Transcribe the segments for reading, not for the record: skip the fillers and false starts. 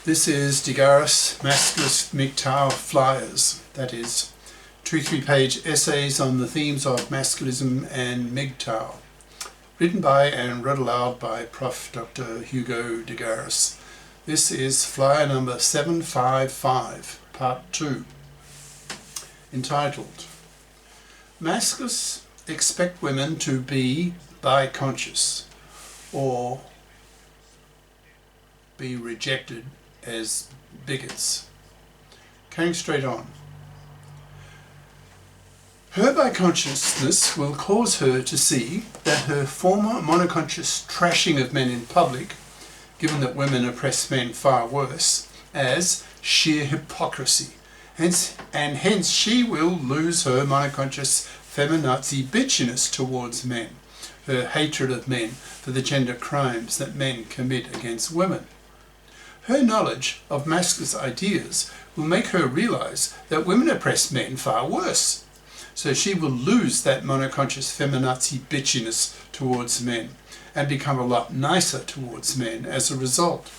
This is Garis Masculist MGTOW flyers, that is, 2-3 page essays on the themes of masculism and MGTOW, written by and read aloud by Prof. Dr. Hugo de Garis. This is flyer number 755, part 2, entitled Masculists expect women to be biconscious or be rejected as bigots. Carrying straight on. Her biconsciousness will cause her to see that her former monoconscious trashing of men in public, given that women oppress men far worse, as sheer hypocrisy. Hence she will lose her monoconscious feminazi bitchiness towards men, her hatred of men for the gender crimes that men commit against women. Her knowledge of masculinist ideas will make her realize that women oppress men far worse. So she will lose that monoconscious feminazi bitchiness towards men and become a lot nicer towards men as a result,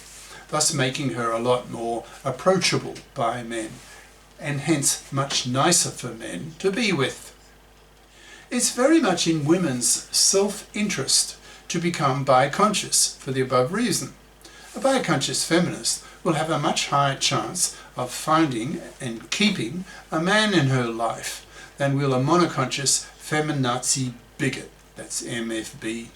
thus making her a lot more approachable by men and hence much nicer for men to be with. It's very much in women's self-interest to become biconscious for the above reason. A biconscious feminist will have a much higher chance of finding and keeping a man in her life than will a monoconscious feminazi bigot, that's MFB,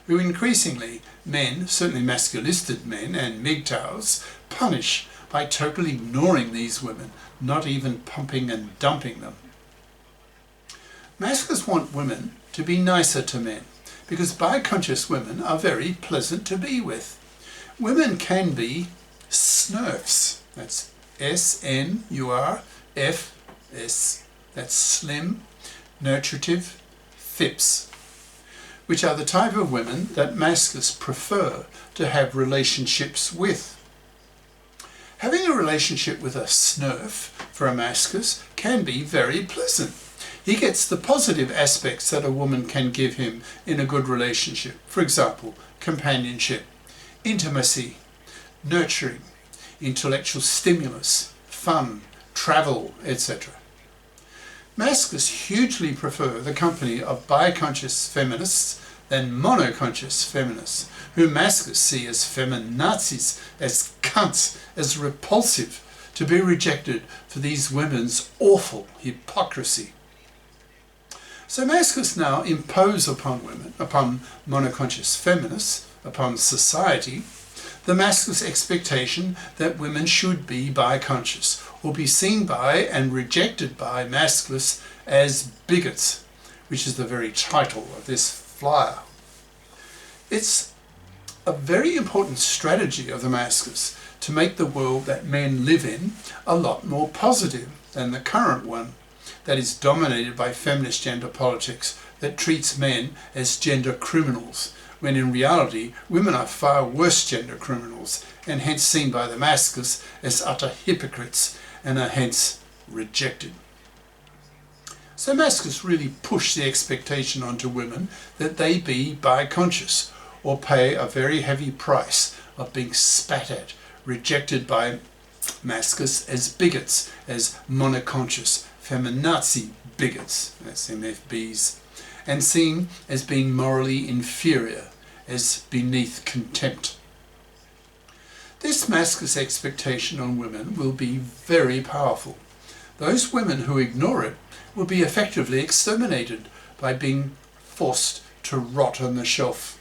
who increasingly men, certainly masculisted men and MGTOWs, punish by totally ignoring these women, not even pumping and dumping them. Masculists want women to be nicer to men because biconscious women are very pleasant to be with. Women can be snurfs, that's S-N-U-R-F-S, that's slim, nurturative, fips, which are the type of women that masculists prefer to have relationships with. Having a relationship with a snurf for a masculist can be very pleasant. He gets the positive aspects that a woman can give him in a good relationship, for example, companionship, intimacy, nurturing, intellectual stimulus, fun, travel, etc. Masculists hugely prefer the company of biconscious feminists than monoconscious feminists, whom masculists see as feminazis, as cunts, as repulsive, to be rejected for these women's awful hypocrisy. So masculists now impose upon women, upon monoconscious feminists, upon society, the masculinist expectation that women should be biconscious or be seen by and rejected by masculists as bigots, which is the very title of this flyer. It's a very important strategy of the masculists to make the world that men live in a lot more positive than the current one that is dominated by feminist gender politics that treats men as gender criminals, when in reality women are far worse gender criminals and hence seen by the masculists as utter hypocrites and are hence rejected. So masculists really push the expectation onto women that they be biconscious or pay a very heavy price of being spat at, rejected by masculists as bigots, as monoconscious, feminazi bigots, that's MFBs, and seen as being morally inferior, as beneath contempt. This masculinist expectation on women will be very powerful. Those women who ignore it will be effectively exterminated by being forced to rot on the shelf.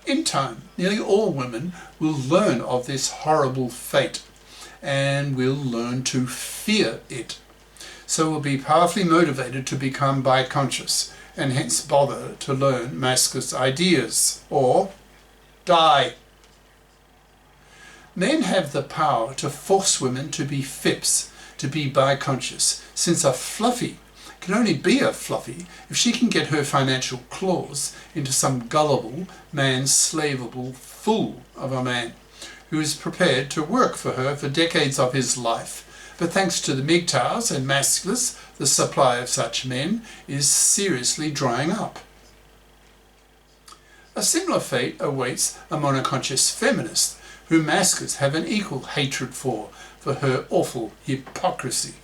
In time, nearly all women will learn of this horrible fate and will learn to fear it. So will be powerfully motivated to become biconscious and hence bother to learn masculinist ideas, or die. Men have the power to force women to be fips, to be biconscious, since a fluffy can only be a fluffy if she can get her financial claws into some gullible, man-slavable fool of a man who is prepared to work for her for decades of his life. But thanks to the MGTOWs and masculists, the supply of such men is seriously drying up. A similar fate awaits a monoconscious feminist whom Masculists have an equal hatred for her awful hypocrisy.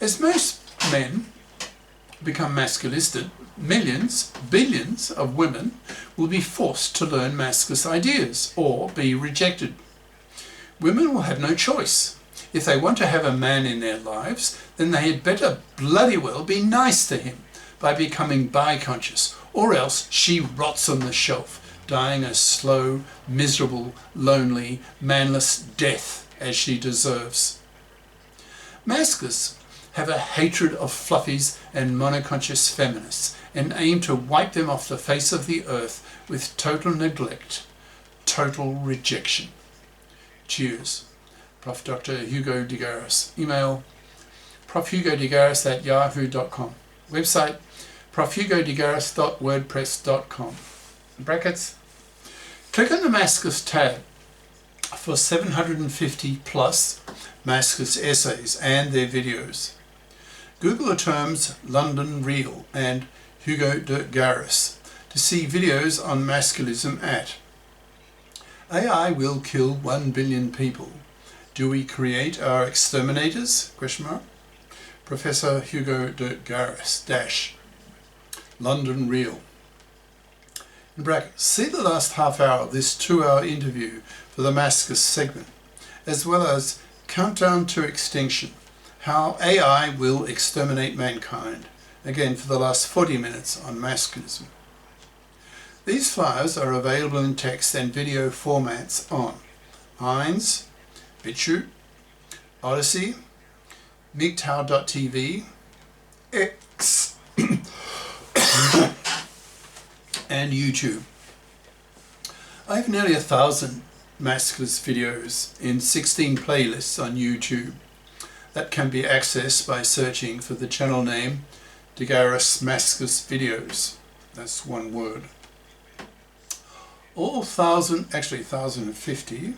As most men become masculisted, millions, billions of women will be forced to learn masculist ideas or be rejected. Women will have no choice. If they want to have a man in their lives, then they had better bloody well be nice to him by becoming biconscious, or else she rots on the shelf, dying a slow, miserable, lonely, manless death as she deserves. Masculists have a hatred of fluffies and monoconscious feminists and aim to wipe them off the face of the earth with total neglect, total rejection. Cheers. Prof. Dr. Hugo de Garis. Email profhugodegaris@yahoo.com. Website profhugodegaris.wordpress.com. Brackets. Click on the Masculist tab for 750 plus Masculist essays and their videos. Google the terms London Real and Hugo de Garis to see videos on masculism at AI will kill 1 billion people. Do we create our exterminators? Professor Hugo de Garis London Real. In brackets, see the last half hour of this 2-hour interview for the Masculist segment, as well as Countdown to Extinction, How AI Will Exterminate Mankind, again for the last 40 minutes on masculism. These flyers are available in text and video formats on Heinz, BitChute, Odyssey, MGTOW.tv, X, and YouTube. I have nearly 1,000 Masculist videos in 16 playlists on YouTube that can be accessed by searching for the channel name De Garis Masculist Videos. That's one word. All 1,050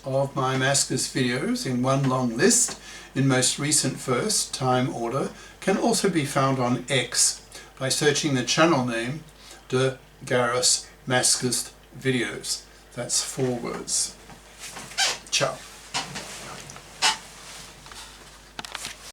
of my Masculist videos in one long list in most recent first time order can also be found on X by searching the channel name De Garis Masculist Videos. That's 4 words. Ciao.